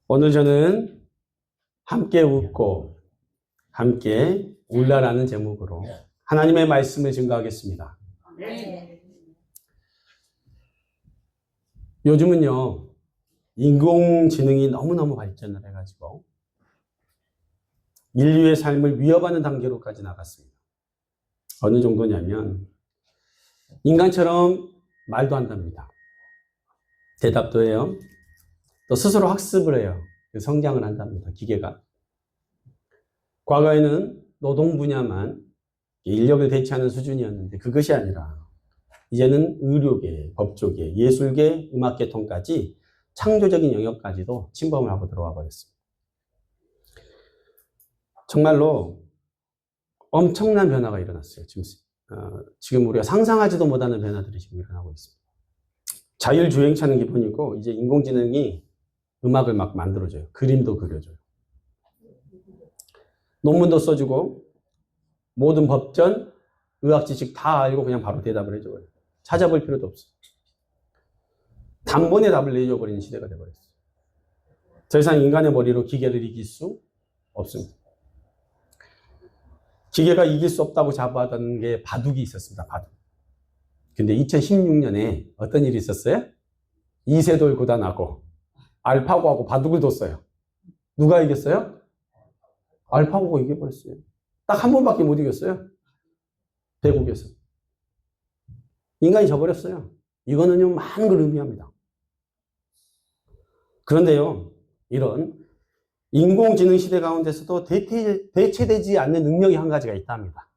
오늘 저는 함께 웃고 함께 울라라는 제목으로 하나님의 말씀을 증거하겠습니다. 요즘은요, 인공지능이 너무너무 발전을 해가지고 인류의 삶을 위협하는 단계로까지 나갔습니다. 어느 정도냐면 인간처럼 말도 한답니다. 대답도 해요. 또 스스로 학습을 해요. 성장을 한답니다. 기계가. 과거에는 노동 분야만 인력을 대체하는 수준이었는데 그것이 아니라 이제는 의료계, 법조계, 예술계, 음악계통까지 창조적인 영역까지도 침범을 하고 들어와 버렸습니다. 정말로 엄청난 변화가 일어났어요. 지금 우리가 상상하지도 못하는 변화들이 지금 일어나고 있습니다. 자율주행차는 기본이고 이제 인공지능이 음악을 막 만들어줘요. 그림도 그려줘요. 논문도 써주고 모든 법전, 의학 지식 다 알고 그냥 바로 대답을 해줘요. 찾아볼 필요도 없어요. 단번에 답을 내줘버리는 시대가 돼버렸어요. 더 이상 인간의 머리로 기계를 이길 수 없습니다. 기계가 이길 수 없다고 자부하던 게 바둑이 있었습니다. 바둑. 근데 2016년에 어떤 일이 있었어요? 이세돌 구단하고 알파고하고 바둑을 뒀어요. 누가 이겼어요? 알파고가 이겨버렸어요. 딱 한 번밖에 못 이겼어요. 대국에서. 인간이 져버렸어요. 이거는요, 많은 걸 의미합니다. 그런데요, 이런 인공지능 시대 가운데서도 대체되지 않는 능력이 한 가지가 있답니다.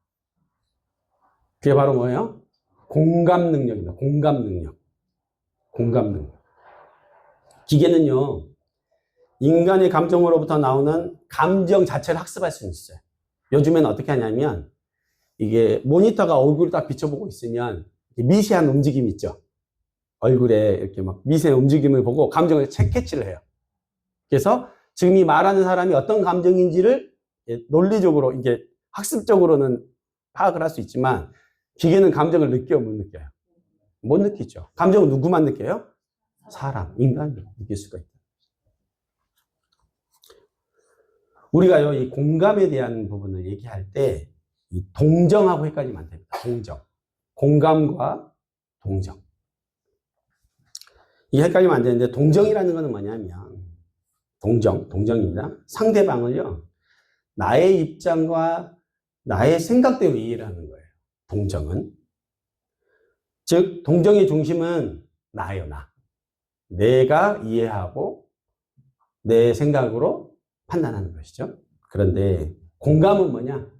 그게 바로 뭐예요? 공감 능력입니다. 공감 능력. 공감 능력. 기계는요, 인간의 감정으로부터 나오는 감정 자체를 학습할 수 있어요. 요즘에는 어떻게 하냐면, 이게 모니터가 얼굴을 딱 비춰보고 있으면 미세한 움직임 있죠. 얼굴에 이렇게 막 미세한 움직임을 보고 감정을 캐치를 해요. 그래서 지금 이 말하는 사람이 어떤 감정인지를 논리적으로, 이게 학습적으로는 파악을 할 수 있지만, 기계는 감정을 느껴요, 못 느껴요? 못 느끼죠. 감정은 누구만 느껴요? 사람, 인간이 느낄 수가 있다. 우리가요, 이 공감에 대한 부분을 얘기할 때, 이 동정하고 헷갈리면 안 됩니다. 동정. 공감과 동정. 이게 헷갈리면 안 되는데, 동정이라는 것은 뭐냐면, 동정입니다. 상대방을요, 나의 입장과 나의 생각대로 이해를 하는 거예요. 동정은. 즉, 동정의 중심은 나예요, 나. 내가 이해하고 내 생각으로 판단하는 것이죠. 그런데 공감은 뭐냐?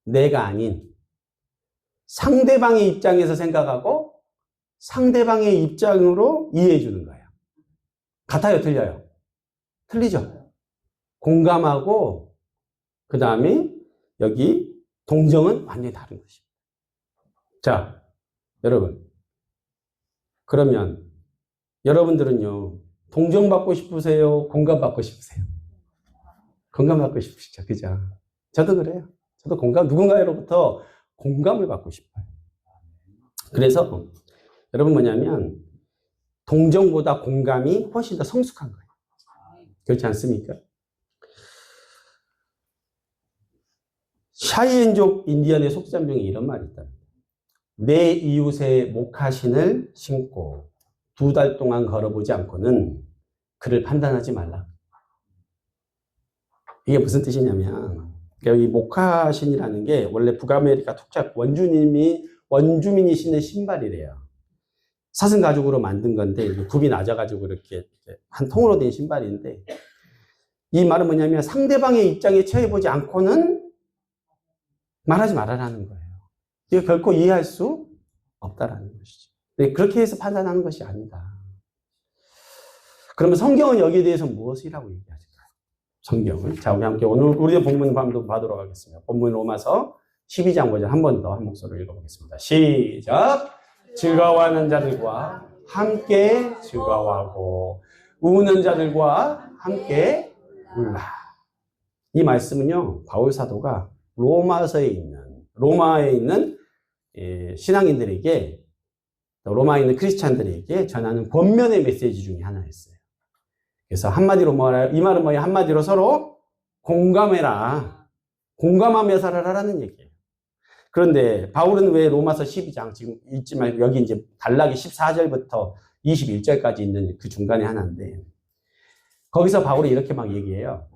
내가 아닌 상대방의 입장에서 생각하고 상대방의 입장으로 이해해 주는 거예요. 같아요, 틀려요? 틀리죠. 공감하고 그 다음에 여기 동정은 완전히 다른 것입니다. 자, 여러분, 그러면 여러분들은요, 동정받고 싶으세요? 공감받고 싶으세요? 공감받고 싶으시죠? 그죠? 저도 그래요. 저도 누군가로부터 공감을 받고 싶어요. 그래서 여러분 뭐냐면 동정보다 공감이 훨씬 더 성숙한 거예요. 그렇지 않습니까? 샤이엔족 인디언의 속담 중에 이런 말이 있다. 내 이웃의 목화신을 신고 2달 동안 걸어보지 않고는 그를 판단하지 말라. 이게 무슨 뜻이냐면, 이 목화신이라는 게 원래 북아메리카 토착 원주민이 신는 신발이래요. 사슴 가죽으로 만든 건데 굽이 낮아가지고 이렇게 한 통으로 된 신발인데, 이 말은 뭐냐면 상대방의 입장에 처해보지 않고는 말하지 말아라는 거예요. 이거 결코 이해할 수 없다라는 것이죠. 그렇게 해서 판단하는 것이 아니다. 그러면 성경은 여기에 대해서 무엇이라고 얘기하실까요? 성경은. 자, 우리 함께 오늘 우리의 본문 한번 보도록 하겠습니다. 본문 로마서 12장 5절 한 번 더 한 목소리로 읽어보겠습니다. 시작! 즐거워하는 자들과 함께 즐거워하고 우는 자들과 함께 울라. 이 말씀은요, 바울 사도가 로마에 있는 신앙인들에게, 로마에 있는 크리스찬들에게 전하는 권면의 메시지 중에 하나였어요. 그래서 한마디로 뭐라, 이 말은 뭐야? 한마디로 서로 공감해라. 공감하며 살아라라는 얘기예요. 그런데 바울은 왜 로마서 12장, 지금 읽지 말고 여기 이제 단락이 14절부터 21절까지 있는 그 중간에 하나인데, 거기서 바울이 이렇게 막 얘기해요.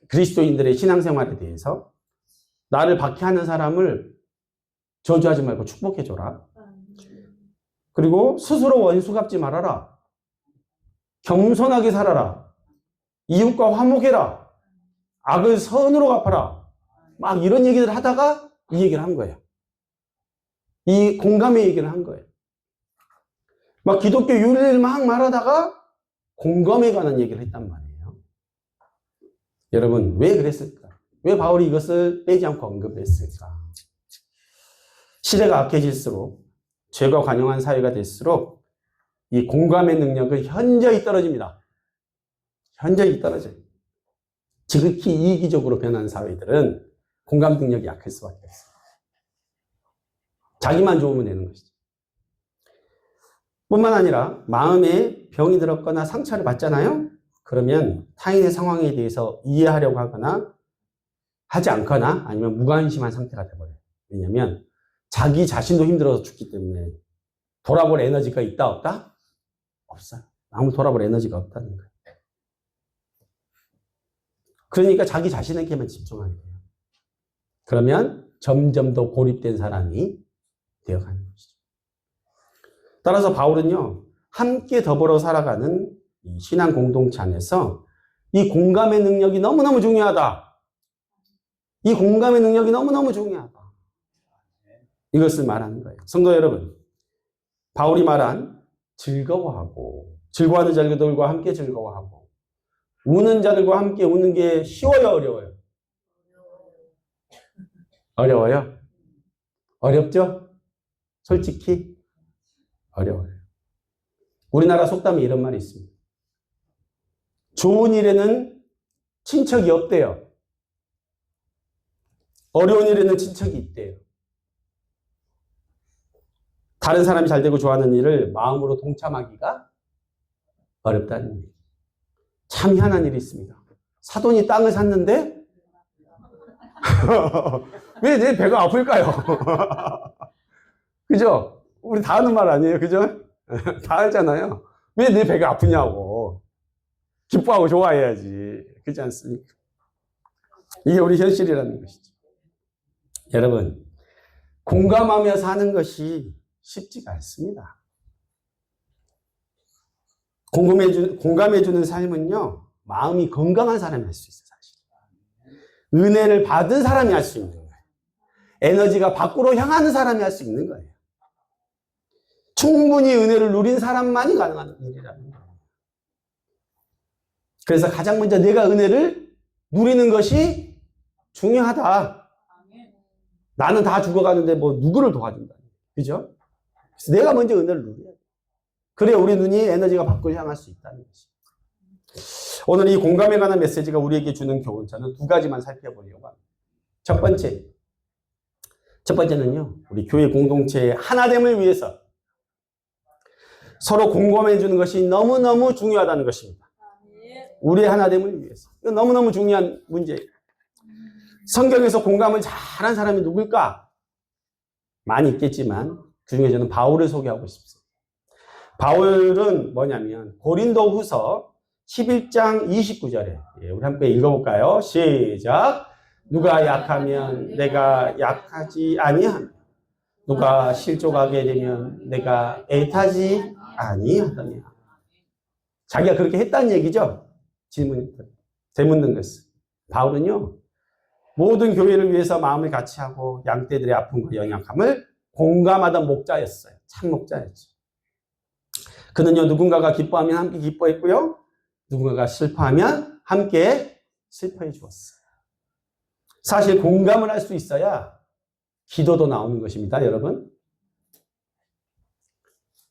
그리스도인들의 신앙생활에 대해서 나를 박해하는 사람을 저주하지 말고 축복해줘라. 그리고 스스로 원수 갚지 말아라. 겸손하게 살아라. 이웃과 화목해라. 악을 선으로 갚아라. 막 이런 얘기를 하다가 이 얘기를 한 거예요. 이 공감의 얘기를 한 거예요. 막 기독교 윤리를 막 말하다가 공감에 관한 얘기를 했단 말이에요. 여러분, 왜 그랬을까? 왜 바울이 이것을 빼지 않고 언급을 했을까? 시대가 악해질수록, 죄가 관영한 사회가 될수록 이 공감의 능력은 현저히 떨어집니다. 현저히 떨어져요. 지극히 이기적으로 변한 사회들은 공감 능력이 약할 수밖에 없어요. 자기만 좋으면 되는 것이죠. 뿐만 아니라 마음에 병이 들었거나 상처를 받잖아요. 그러면 타인의 상황에 대해서 이해하려고 하거나 하지 않거나 아니면 무관심한 상태가 돼버려요. 왜냐하면 자기 자신도 힘들어서 죽기 때문에 돌아볼 에너지가 있다 없다? 없어요. 아무 돌아볼 에너지가 없다는 거예요. 그러니까 자기 자신에게만 집중하게 돼요. 그러면 점점 더 고립된 사람이 되어가는 것이죠. 따라서 바울은요, 함께 더불어 살아가는 이 신앙 공동체 안에서 이 공감의 능력이 너무너무 중요하다. 이 공감의 능력이 너무너무 중요하다. 이것을 말하는 거예요. 성도 여러분, 바울이 말한 즐거워하고, 즐거워하는 자들과 함께 즐거워하고, 우는 자들과 함께 우는 게 쉬워요, 어려워요? 어려워요? 어렵죠? 솔직히 어려워요. 우리나라 속담에 이런 말이 있습니다. 좋은 일에는 친척이 없대요. 어려운 일에는 친척이 있대요. 다른 사람이 잘 되고 좋아하는 일을 마음으로 동참하기가 어렵다는 얘기. 참 희한한 일이 있습니다. 사돈이 땅을 샀는데 왜 내 배가 아플까요? 그죠? 우리 다 하는 말 아니에요? 그죠? 다 알잖아요. 왜 내 배가 아프냐고. 기뻐하고 좋아해야지. 그렇지 않습니까? 이게 우리 현실이라는 것이죠. 여러분, 공감하며 사는 것이 쉽지가 않습니다. 공감해주는 삶은요, 마음이 건강한 사람이 할 수 있어요, 사실. 은혜를 받은 사람이 할 수 있는 거예요. 에너지가 밖으로 향하는 사람이 할 수 있는 거예요. 충분히 은혜를 누린 사람만이 가능한 일이라는 거예요. 그래서 가장 먼저 내가 은혜를 누리는 것이 중요하다. 나는 다 죽어가는데 뭐 누구를 도와준다. 그죠? 그래서 내가 먼저 은혜를 누려야 돼. 그래야 우리 눈이 에너지가 밖을 향할 수 있다는 것이. 오늘 이 공감에 관한 메시지가 우리에게 주는 교훈, 저는 두 가지만 살펴보려고 합니다. 첫 번째는요, 우리 교회 공동체의 하나됨을 위해서 서로 공감해 주는 것이 너무너무 중요하다는 것입니다. 우리의 하나됨을 위해서. 이건 너무너무 중요한 문제예요. 성경에서 공감을 잘한 사람이 누굴까? 많이 있겠지만 그 중에 저는 바울을 소개하고 싶습니다. 바울은 뭐냐면 고린도후서 11장 29절에 우리 함께 읽어볼까요? 시작. 누가 약하면 내가 약하지 아니하며 누가 실족하게 되면 내가 애타지 아니하더냐. 자기가 그렇게 했다는 얘기죠. 되묻는 것은. 바울은요, 모든 교회를 위해서 마음을 같이 하고 양떼들의 아픔과 연약함을 공감하던 목자였어요. 참 목자였죠. 그는요, 누군가가 기뻐하면 함께 기뻐했고요, 누군가가 슬퍼하면 함께 슬퍼해 주었어요. 사실 공감을 할 수 있어야 기도도 나오는 것입니다, 여러분.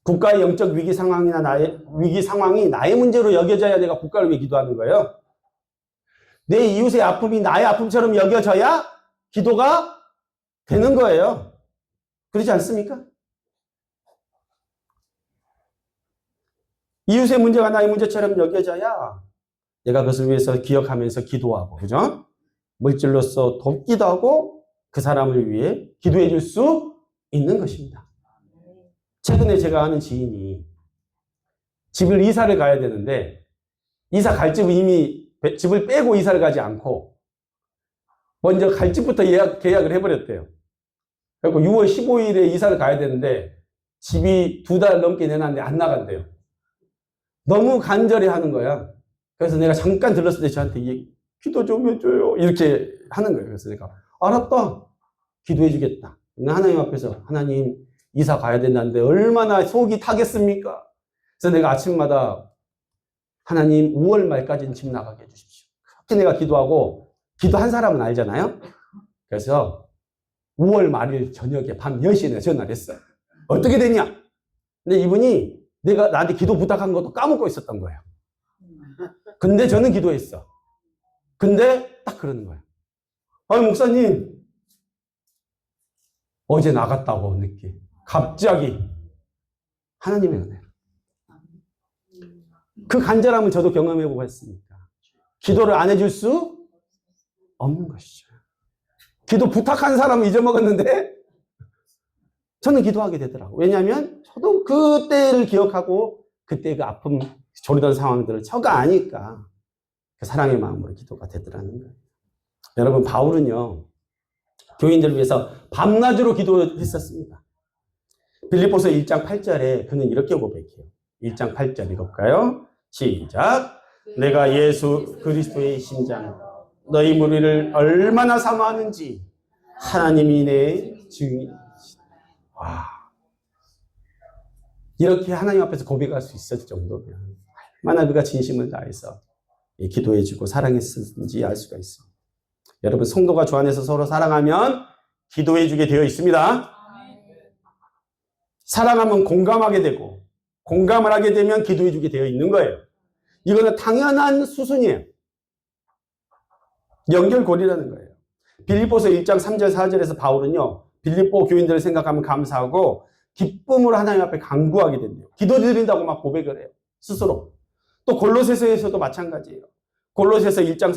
국가의 영적 위기 상황이나 위기 상황이 나의 문제로 여겨져야 내가 국가를 위해 기도하는 거예요. 내 이웃의 아픔이 나의 아픔처럼 여겨져야 기도가 되는 거예요. 그렇지 않습니까? 이웃의 문제가 나의 문제처럼 여겨져야 내가 그것을 위해서 기억하면서 기도하고, 그죠? 물질로서 돕기도 하고 그 사람을 위해 기도해 줄 수 있는 것입니다. 최근에 제가 아는 지인이 집을 이사를 가야 되는데 이사 갈 집은 이미 집을 빼고 이사를 가지 않고 먼저 갈 집부터 계약을 해버렸대요. 그리고 6월 15일에 이사를 가야 되는데 집이 2달 넘게 내놨는데 안 나간대요. 너무 간절히 하는 거야. 그래서 내가 잠깐 들렀을 때 저한테 기도 좀 해줘요. 이렇게 하는 거예요. 그래서 내가 알았다. 기도해 주겠다. 하나님 앞에서 하나님 이사 가야 된다는데 얼마나 속이 타겠습니까? 그래서 내가 아침마다 하나님 5월 말까지는 집 나가게 해주십시오. 그렇게 내가 기도하고 기도한 사람은 알잖아요. 그래서 5월 말일 저녁에 밤 10시에 내가 전화를 했어요. 어떻게 되냐? 근데 이분이 내가 나한테 기도 부탁한 것도 까먹고 있었던 거예요. 근데 저는 기도했어. 근데 딱 그러는 거예요. 아니 목사님 어제 나갔다고 늦게 갑자기 하나님의 은혜. 그 간절함을 저도 경험해보고 했으니까 기도를 안 해줄 수 없는 것이죠. 기도 부탁한 사람은 잊어먹었는데 저는 기도하게 되더라고요. 왜냐하면 저도 그때를 기억하고 그때 그 아픔 조리던 상황들을 저가 아니까 그 사랑의 마음으로 기도가 되더라는 거예요. 여러분 바울은요 교인들을 위해서 밤낮으로 기도했었습니다. 빌립보서 1장 8절에 그는 이렇게 고백해요. 1장 8절 읽어볼까요? 시작. 내가 예수 그리스도의 심장 너희 무리를 얼마나 사모하는지 하나님이 내 증인이시다. 와, 이렇게 하나님 앞에서 고백할 수 있을 정도면 얼마나 그가 진심을 다해서 기도해주고 사랑했는지 알 수가 있습니다. 여러분 성도가 주 안에서 서로 사랑하면 기도해주게 되어 있습니다. 사랑하면 공감하게 되고 공감을 하게 되면 기도해주게 되어 있는 거예요. 이거는 당연한 수순이에요. 연결고리라는 거예요. 빌립보서 1장 3절 4절에서 바울은요 빌립보 교인들을 생각하면 감사하고 기쁨으로 하나님 앞에 간구하게 된대요. 기도드린다고 막 고백을 해요. 스스로. 또 골로새서에서도 마찬가지예요. 골로새서 1장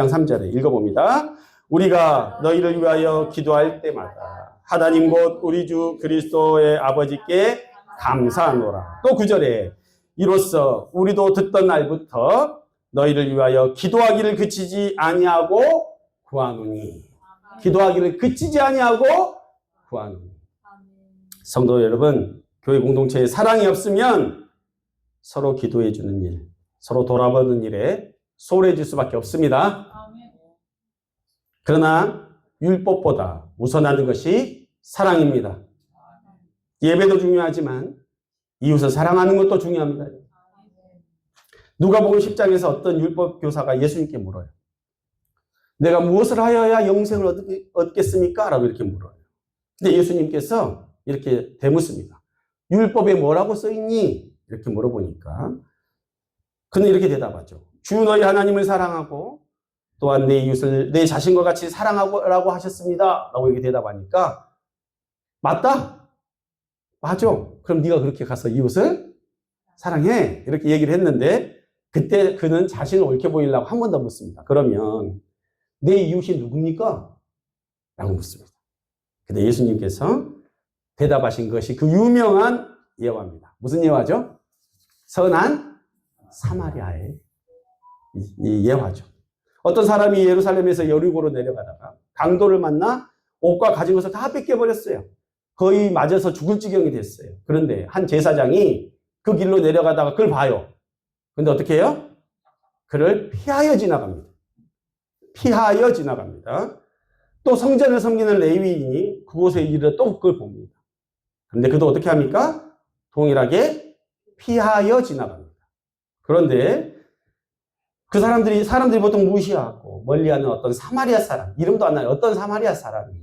3절에 읽어봅니다. 우리가 너희를 위하여 기도할 때마다 하나님 곧 우리 주 그리스도의 아버지께 감사하노라. 또 9절에 이로써 우리도 듣던 날부터 너희를 위하여 기도하기를 그치지 아니하고 구하노니. 기도하기를 그치지 아니하고 구하노니. 성도 여러분, 교회 공동체에 사랑이 없으면 서로 기도해 주는 일, 서로 돌아보는 일에 소홀해질 수밖에 없습니다. 그러나 율법보다 우선하는 것이 사랑입니다. 예배도 중요하지만 이웃을 사랑하는 것도 중요합니다. 누가복음 10장에서 어떤 율법 교사가 예수님께 물어요. 내가 무엇을 하여야 영생을 얻겠습니까? 라고 이렇게 물어요. 근데 예수님께서 이렇게 대묻습니다. 율법에 뭐라고 써있니? 이렇게 물어보니까 그는 이렇게 대답하죠. 주 너희 하나님을 사랑하고 또한 내 이웃을 내 자신과 같이 사랑하라고 하셨습니다. 라고 이렇게 대답하니까 맞다? 맞아. 그럼 네가 그렇게 가서 이웃을 사랑해. 이렇게 얘기를 했는데 그때 그는 자신을 옳게 보이려고 한 번 더 묻습니다. 그러면 내 이웃이 누굽니까? 라고 묻습니다. 근데 예수님께서 대답하신 것이 그 유명한 예화입니다. 무슨 예화죠? 선한 사마리아의 이 예화죠. 어떤 사람이 예루살렘에서 여리고로 내려가다가 강도를 만나 옷과 가진 것을 다 뺏겨버렸어요. 거의 맞아서 죽을 지경이 됐어요. 그런데 한 제사장이 그 길로 내려가다가 그걸 봐요. 근데 어떻게 해요? 그를 피하여 지나갑니다. 피하여 지나갑니다. 또 성전을 섬기는 레위인이 그곳에 이르러 또 그걸 봅니다. 그런데 그도 어떻게 합니까? 동일하게 피하여 지나갑니다. 그런데 그 사람들이 보통 무시하고 멀리하는 어떤 사마리아 사람, 이름도 안 나요. 어떤 사마리아 사람이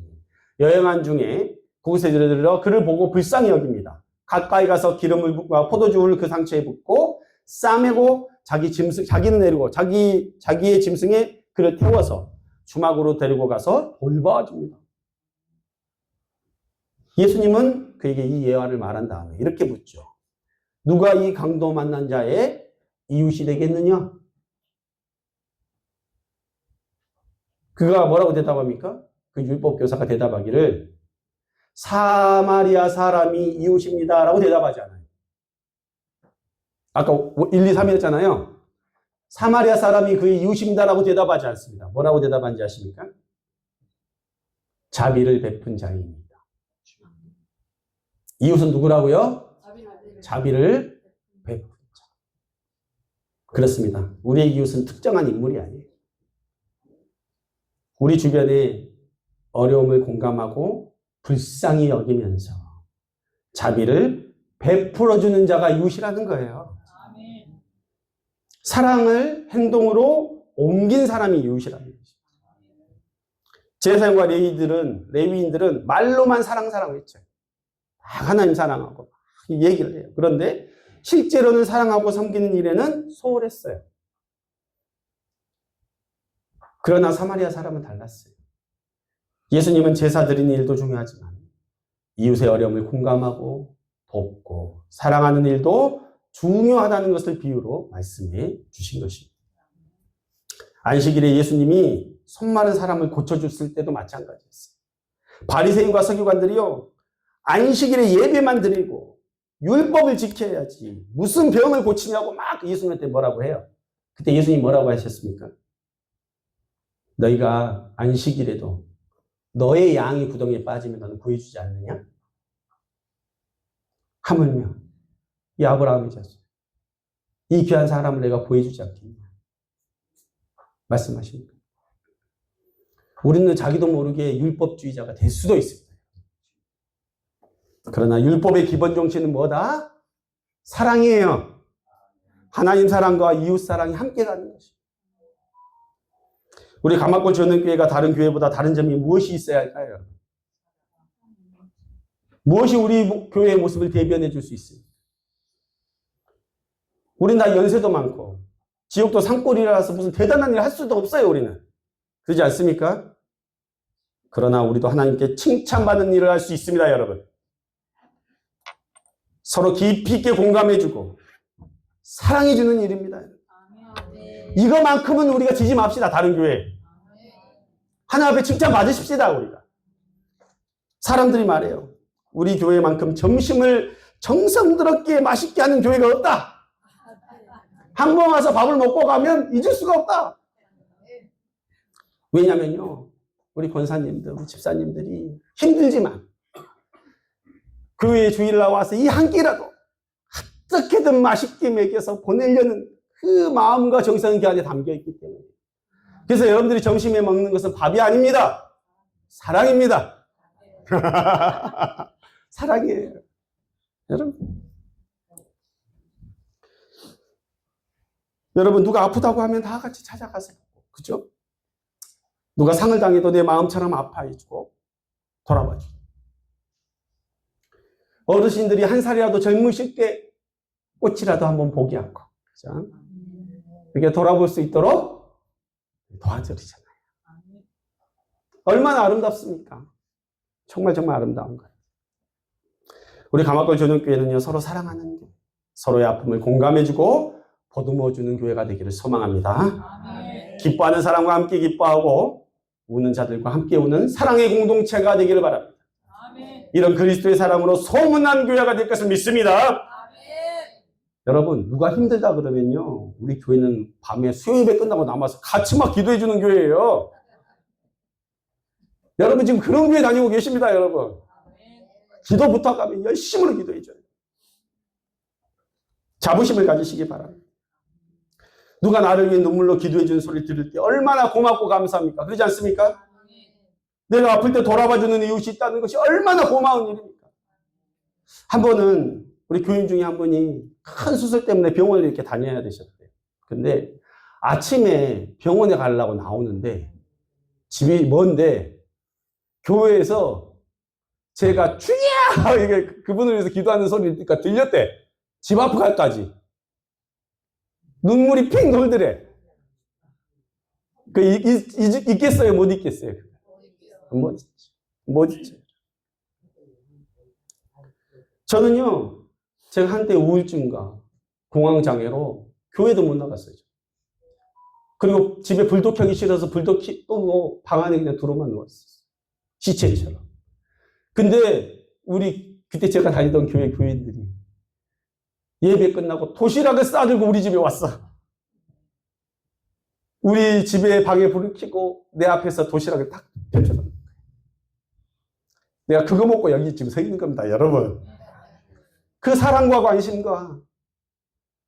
여행한 중에 그곳에 이르러 그를 보고 불쌍히 여깁니다. 가까이 가서 기름을 붓고 포도주를 그 상처에 붓고 싸매고 자기는 내리고 자기의 짐승에 그를 태워서 주막으로 데리고 가서 돌봐줍니다. 예수님은 그에게 이 예화를 말한 다음에 이렇게 묻죠. 누가 이 강도 만난 자의 이웃이 되겠느냐? 그가 뭐라고 대답합니까? 그 율법교사가 대답하기를 사마리아 사람이 이웃입니다 라고 대답하지 않아요. 아까 1, 2, 3 했잖아요. 사마리아 사람이 그의 이웃입니다 라고 대답하지 않습니다. 뭐라고 대답한지 아십니까? 자비를 베푼 자입니다. 이웃은 누구라고요? 자비를 베푼 자. 그렇습니다. 우리의 이웃은 특정한 인물이 아니에요. 우리 주변에 어려움을 공감하고 불쌍히 여기면서 자비를 베풀어주는 자가 이웃이라는 거예요. 사랑을 행동으로 옮긴 사람이 이웃이라는 거죠. 제사장과 레위인들은 말로만 사랑을 했죠. 하나님 사랑하고 얘기를 해요. 그런데 실제로는 사랑하고 섬기는 일에는 소홀했어요. 그러나 사마리아 사람은 달랐어요. 예수님은 제사 드리는 일도 중요하지만 이웃의 어려움을 공감하고 돕고 사랑하는 일도 중요하다는 것을 비유로 말씀해 주신 것입니다. 안식일에 예수님이 손 마른 사람을 고쳐줬을 때도 마찬가지였어요. 바리새인과 서기관들이요, 안식일에 예배만 드리고 율법을 지켜야지 무슨 병을 고치냐고 막 예수님한테 뭐라고 해요. 그때 예수님이 뭐라고 하셨습니까? 너희가 안식일에도 너의 양이 구덩이에 빠지면 너는 구해주지 않느냐? 하물며 이 아브라함의 자손, 이 귀한 사람을 내가 구해주지 않겠냐? 말씀하십니다. 우리는 자기도 모르게 율법주의자가 될 수도 있습니다. 그러나 율법의 기본 정신은 뭐다? 사랑이에요. 하나님 사랑과 이웃 사랑이 함께 가는 것입니다. 우리 가마골 전원교회가 다른 교회보다 다른 점이 무엇이 있어야 할까요? 무엇이 우리 교회의 모습을 대변해 줄 수 있어요? 우린 다 연세도 많고 지옥도 산골이라서 무슨 대단한 일을 할 수도 없어요. 우리는. 그렇지 않습니까? 그러나 우리도 하나님께 칭찬받는 일을 할 수 있습니다. 여러분. 서로 깊이 있게 공감해주고 사랑해주는 일입니다. 이거만큼은 우리가 지지 맙시다. 다른 교회. 하나 앞에 칭찬 받으십시다. 우리가. 사람들이 말해요. 우리 교회만큼 점심을 정성스럽게 맛있게 하는 교회가 없다. 한 번 와서 밥을 먹고 가면 잊을 수가 없다. 왜냐면요, 우리 권사님들, 우리 집사님들이 힘들지만 교회에 주일 나와서 이 한 끼라도 어떻게든 맛있게 먹여서 보내려는 그 마음과 정성이 그 안에 담겨있기 때문에. 그래서 여러분들이 점심에 먹는 것은 밥이 아닙니다. 사랑입니다. 사랑이에요. 여러분 누가 아프다고 하면 다 같이 찾아가서 그죠? 누가 상을 당해도 내 마음처럼 아파해주고 돌아봐주고 어르신들이 한 살이라도 젊으실 때 꽃이라도 한번 보기 않고 그죠? 이렇게 돌아볼 수 있도록 도와드리잖아요. 얼마나 아름답습니까? 정말 아름다운 거예요. 우리 가마골 전용교회는요, 서로 사랑하는 교회, 서로의 아픔을 공감해주고 보듬어주는 교회가 되기를 소망합니다. 아멘. 기뻐하는 사람과 함께 기뻐하고 우는 자들과 함께 우는 사랑의 공동체가 되기를 바랍니다. 아멘. 이런 그리스도의 사랑으로 소문난 교회가 될 것을 믿습니다. 아멘. 여러분 누가 힘들다 그러면요, 우리 교회는 밤에 수요예배 끝나고 남아서 같이 막 기도해주는 교회예요. 여러분 지금 그런 교회 다니고 계십니다. 여러분 기도 부탁하면 열심으로 기도해줘요. 자부심을 가지시기 바랍니다. 누가 나를 위해 눈물로 기도해주는 소리를 들을 때 얼마나 고맙고 감사합니까? 그러지 않습니까? 내가 아플 때 돌아봐주는 이웃이 있다는 것이 얼마나 고마운 일입니까? 한 번은 우리 교인 중에 한 분이 큰 수술 때문에 병원을 이렇게 다녀야 되셨대요. 근데 아침에 병원에 가려고 나오는데 집이 먼데 교회에서 제가 주야! 이게 그분을 위해서 기도하는 소리가 들렸대. 집 앞까지. 눈물이 핑 돌더래. 있겠어요? 못 있겠어요? 못 있죠. 저는요, 제가 한때 우울증과 공황장애로 교회도 못 나갔어요. 그리고 집에 불도 켜기 싫어서 불도 또 뭐 방 안에 그냥 들어만 누웠어요. 시체처럼. 근데 우리 그때 제가 다니던 교회 교인들이 예배 끝나고 도시락을 싸들고 우리 집에 왔어. 우리 집에 방에 불을 켜고 내 앞에서 도시락을 딱 펼쳐놓는 거예요. 내가 그거 먹고 여기 지금 서 있는 겁니다, 여러분. 그 사랑과 관심과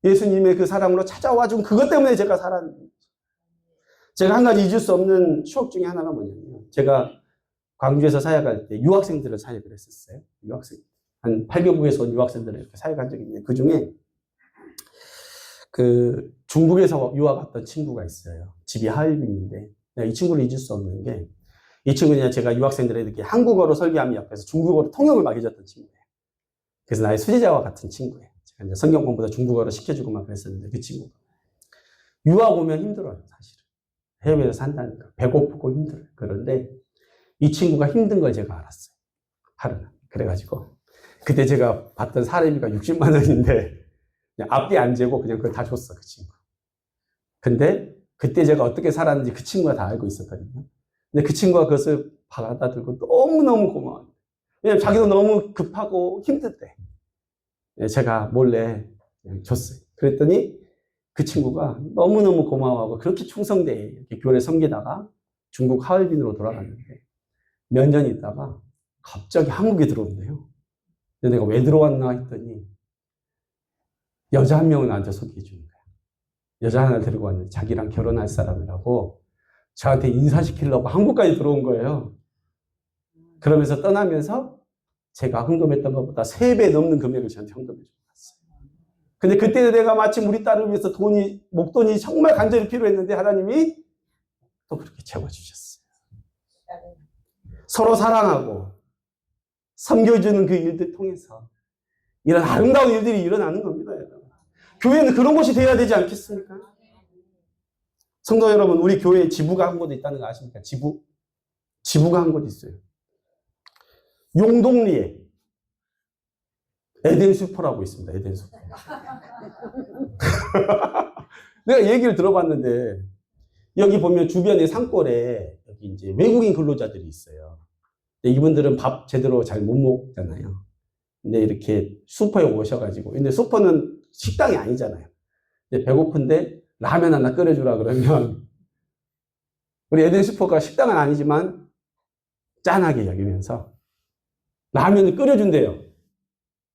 예수님의 그 사랑으로 찾아와 준 그것 때문에 제가 살았는데, 제가 한 가지 잊을 수 없는 추억 중에 하나가 뭐냐면, 제가 광주에서 사역할 때 유학생들을 사역을 했었어요. 유학생. 한 8개국에서 온 유학생들을 이렇게 사역한 적이 있는데, 그 중에 그 중국에서 유학 왔던 친구가 있어요. 집이 하얼빈인데, 이 친구를 잊을 수 없는 게, 이 친구는 제가 유학생들에게 한국어로 설교하면 옆에서 중국어로 통역을 막 해줬던 친구예요. 그래서 나의 수제자와 같은 친구예요. 제가 이제 성경 공부도 중국어로 시켜주고 막 그랬었는데, 그 친구가. 유학 오면 힘들어요, 사실은. 해외에서 산다니까. 배고프고 힘들어요. 그런데 이 친구가 힘든 걸 제가 알았어요. 하루는. 그래가지고, 그때 제가 받던 사례비가 60만 원인데, 그냥 앞뒤 안 재고 그냥 그걸 다 줬어, 그 친구. 근데 그때 제가 어떻게 살았는지 그 친구가 다 알고 있었거든요. 근데 그 친구가 그것을 받아들고 너무너무 고마워요. 왜냐면 자기도 너무 급하고 힘들대. 제가 몰래 그냥 줬어요. 그랬더니 그 친구가 너무너무 고마워하고 그렇게 충성돼 이렇게 교회를 섬기다가 중국 하얼빈으로 돌아갔는데 몇 년 있다가 갑자기 한국에 들어온대요. 근데 내가 왜 들어왔나 했더니 여자 한 명을 나한테 소개해 주는 거야. 여자 하나 데리고 왔는데 자기랑 결혼할 사람이라고 저한테 인사시키려고 한국까지 들어온 거예요. 그러면서 떠나면서 제가 헌금했던 것보다 3배 넘는 금액을 저한테 헌금해 주고 갔어요. 근데 그때 내가 마침 우리 딸을 위해서 목돈이 정말 간절히 필요했는데 하나님이 또 그렇게 채워주셨어요. 서로 사랑하고 섬겨주는 그 일들 통해서 이런 아름다운 일들이 일어나는 겁니다, 여러분. 교회는 그런 곳이 되어야 되지 않겠습니까? 성도 여러분, 우리 교회에 지부가 한 곳 있다는 거 아십니까? 지부가 한 곳 있어요. 용동리에 에덴 슈퍼라고 있습니다. 에덴 슈퍼. 내가 얘기를 들어봤는데 여기 보면 주변에 산골에 여기 이제 외국인 근로자들이 있어요. 근데 이분들은 밥 제대로 잘 못 먹잖아요. 근데 이렇게 슈퍼에 오셔가지고, 근데 슈퍼는 식당이 아니잖아요. 근데 배고픈데 라면 하나 끓여주라 그러면 우리 에덴 슈퍼가 식당은 아니지만 짠하게 여기면서 라면을 끓여준대요.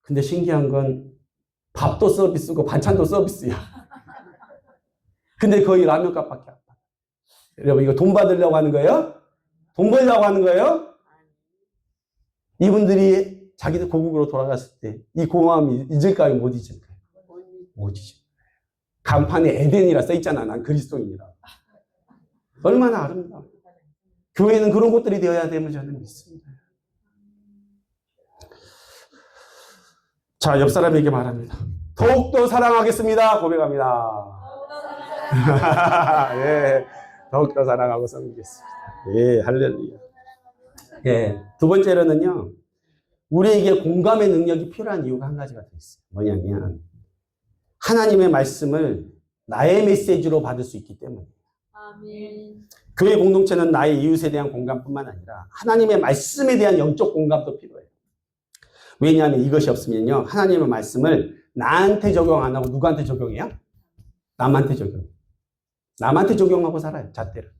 근데 신기한 건 밥도 서비스고 반찬도 서비스야. 근데 거의 라면 값밖에 안 받아. 여러분, 이거 돈 받으려고 하는 거예요? 돈 벌려고 하는 거예요? 이분들이 자기들 고국으로 돌아갔을 때 이 고마움이 잊을까요? 못 잊을까요? 못 잊을 거예요. 간판에 에덴이라 써있잖아. 난 그리스도인이라. 얼마나 아름다워. 교회는 그런 곳들이 되어야 됨을 저는 믿습니다. 자, 옆 사람에게 말합니다. 더욱더 사랑하겠습니다. 고백합니다. 예, 더욱더 사랑하고 섬기겠습니다. 예, 할렐루야. 예, 두 번째로는요, 우리에게 공감의 능력이 필요한 이유가 한 가지가 더 있어요. 뭐냐면, 하나님의 말씀을 나의 메시지로 받을 수 있기 때문이에요. 아멘. 교회 공동체는 나의 이웃에 대한 공감뿐만 아니라 하나님의 말씀에 대한 영적 공감도 필요해요. 왜냐하면 이것이 없으면요, 하나님의 말씀을 나한테 적용 안 하고 누구한테 적용해요? 남한테 적용. 남한테 적용하고 살아요, 잣대를.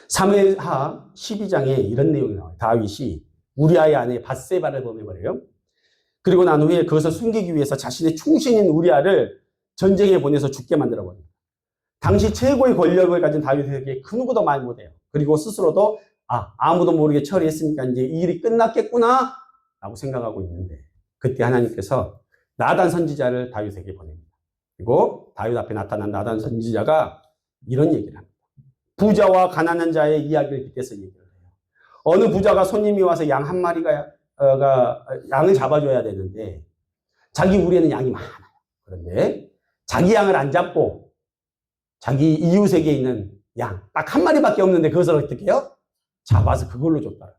사무엘하 12장에 이런 내용이 나와요. 다윗이 우리아의 아내 밧세바를 범해버려요. 그리고 난 후에 그것을 숨기기 위해서 자신의 충신인 우리아를 전쟁에 보내서 죽게 만들어버립니다. 당시 최고의 권력을 가진 다윗에게 그 누구도 말 못해요. 그리고 스스로도 아무도 모르게 처리했으니까 이제 이 일이 끝났겠구나 라고 생각하고 있는데, 그때 하나님께서 나단 선지자를 다윗에게 보냅니다. 그리고 다윗 앞에 나타난 나단 선지자가 이런 얘기를 합니다. 부자와 가난한 자의 이야기를 빗대서 얘기를 해요. 어느 부자가 손님이 와서 양 한 마리가 양을 잡아줘야 되는데 자기 우리에는 양이 많아요. 그런데 자기 양을 안 잡고 자기 이웃에게 있는 양 딱 한 마리밖에 없는데 그것을 어떻게 해요? 잡아서 그걸로 줬다.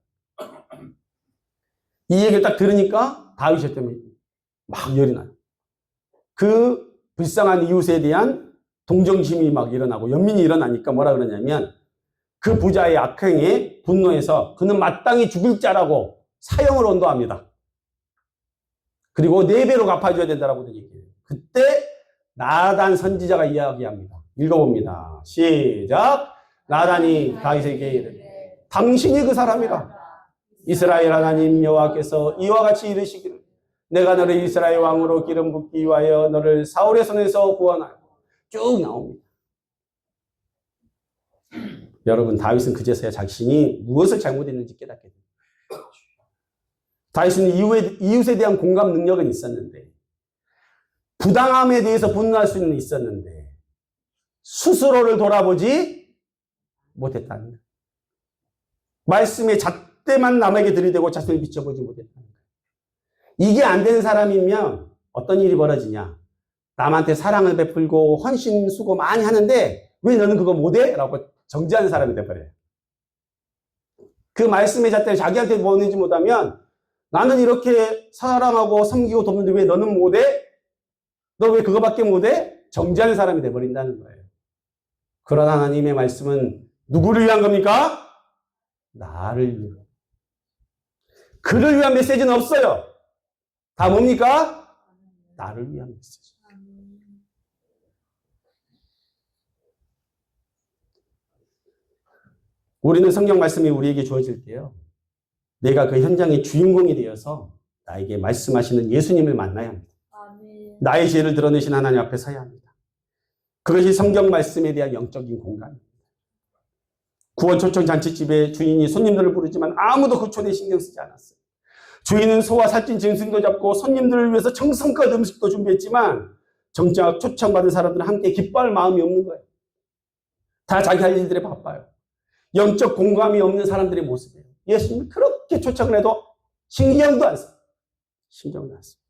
이 얘기를 딱 들으니까 다윗이 때문에 막 열이 나요. 그 불쌍한 이웃에 대한 동정심이 막 일어나고 연민이 일어나니까 뭐라 그러냐면 그 부자의 악행에 분노해서 그는 마땅히 죽을 자라고 사형을 언도합니다. 그리고 4배로 갚아줘야 된다라고 얘기해요. 그때 나단 선지자가 이야기합니다. 읽어봅니다. 시작. 나단이 다윗에게 이르되 당신이 그 사람이라. 이스라엘 하나님 여호와께서 이와 같이 이르시기를 내가 너를 이스라엘 왕으로 기름 붓기 위하여 너를 사울의 손에서 구원하고 쭉 나옵니다. 여러분, 다윗은 그제서야 자신이 무엇을 잘못했는지 깨닫게 됩니다. 다윗은 이웃에 대한 공감 능력은 있었는데 부당함에 대해서 분노할 수는 있었는데 스스로를 돌아보지 못했다는 거예요. 말씀의 잣대만 남에게 들이대고 자신을 비춰보지 못했다는 거예요. 이게 안 되는 사람이면 어떤 일이 벌어지냐. 남한테 사랑을 베풀고 헌신 수고 많이 하는데 왜 너는 그거 못해? 라고 정지하는 사람이 돼버려요. 그 말씀의 잣대를 자기한테 보내지 못하면 나는 이렇게 사랑하고 섬기고 돕는데 왜 너는 못해? 너 왜 그거밖에 못해? 정지하는 사람이 돼버린다는 거예요. 그런 하나님의 말씀은 누구를 위한 겁니까? 나를 위한. 그를 위한 메시지는 없어요. 다 뭡니까? 나를 위한 메시지. 우리는 성경 말씀이 우리에게 주어질 때요. 내가 그 현장의 주인공이 되어서 나에게 말씀하시는 예수님을 만나야 합니다. 아멘. 나의 죄를 드러내신 하나님 앞에 서야 합니다. 그것이 성경 말씀에 대한 영적인 공간입니다. 구원 초청 잔치집에 주인이 손님들을 부르지만 아무도 그 초대에 신경 쓰지 않았어요. 주인은 소와 살찐 짐승도 잡고 손님들을 위해서 정성껏 음식도 준비했지만 정작 초청받은 사람들은 함께 기뻐할 마음이 없는 거예요. 다 자기 할 일들에 바빠요. 영적 공감이 없는 사람들의 모습이에요. 예수님이 그렇게 초청을 해도 신경도 안 써요. 신경도 안 써요.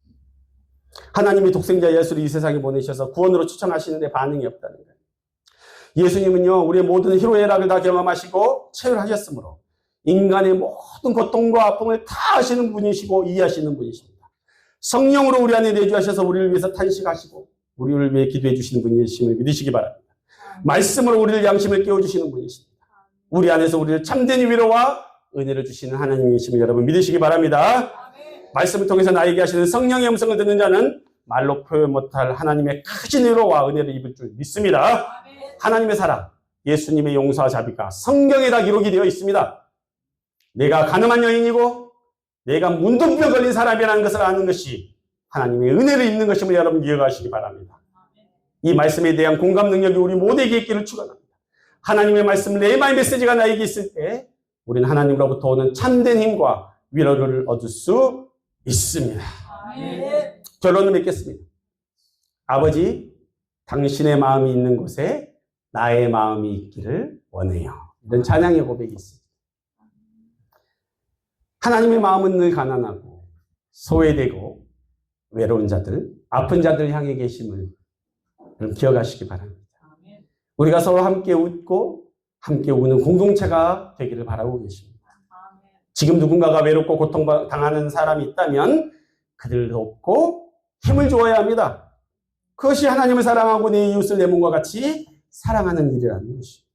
하나님이 독생자 예수를 이 세상에 보내셔서 구원으로 초청하시는데 반응이 없다는 거예요. 예수님은요, 우리의 모든 희로애락을 다 경험하시고 체휼하셨으므로 인간의 모든 고통과 아픔을 다 아시는 분이시고 이해하시는 분이십니다. 성령으로 우리 안에 내주하셔서 우리를 위해서 탄식하시고 우리를 위해 기도해 주시는 분이심을 믿으시기 바랍니다. 말씀으로 우리를 양심을 깨워주시는 분이십니다. 우리 안에서 우리를 참된 위로와 은혜를 주시는 하나님이심을 여러분 믿으시기 바랍니다. 말씀을 통해서 나에게 하시는 성령의 음성을 듣는 자는 말로 표현 못할 하나님의 크신 위로와 은혜를 입을 줄 믿습니다. 하나님의 사랑, 예수님의 용서와 자비가 성경에 다 기록이 되어 있습니다. 내가 가늠한 여인이고 내가 문둥병 걸린 사람이라는 것을 아는 것이 하나님의 은혜를 입는 것임을 여러분 기억하시기 바랍니다. 이 말씀에 대한 공감 능력이 우리 모두에게 있기를 축원합니다. 하나님의 말씀, 레마의 메시지가 나에게 있을 때 우리는 하나님으로부터 오는 참된 힘과 위로를 얻을 수 있습니다. 결론을 맺겠습니다. 아버지, 당신의 마음이 있는 곳에 나의 마음이 있기를 원해요. 이런 찬양의 고백이 있습니다. 하나님의 마음은 늘 가난하고 소외되고 외로운 자들, 아픈 자들 향해 계심을 기억하시기 바랍니다. 우리가 서로 함께 웃고 함께 우는 공동체가 되기를 바라고 계십니다. 지금 누군가가 외롭고 고통당하는 사람이 있다면 그들을 돕고 힘을 주어야 합니다. 그것이 하나님을 사랑하고 내 이웃을 내 몸과 같이 사랑하는 일이라는 것입니다.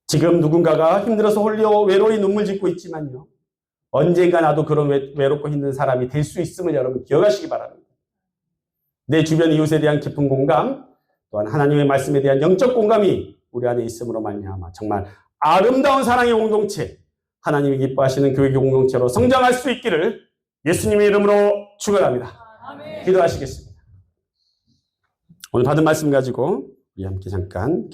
지금 누군가가 힘들어서 홀려 외로이 눈물 짓고 있지만요. 언젠가 나도 그런 외롭고 힘든 사람이 될 수 있음을 여러분 기억하시기 바랍니다. 내 주변 이웃에 대한 깊은 공감, 또한 하나님의 말씀에 대한 영적 공감이 우리 안에 있음으로 말미암아 정말 아름다운 사랑의 공동체, 하나님이 기뻐하시는 교육의 공동체로 성장할 수 있기를 예수님의 이름으로 축원합니다. 기도하시겠습니다. 오늘 받은 말씀 가지고 우리 함께 잠깐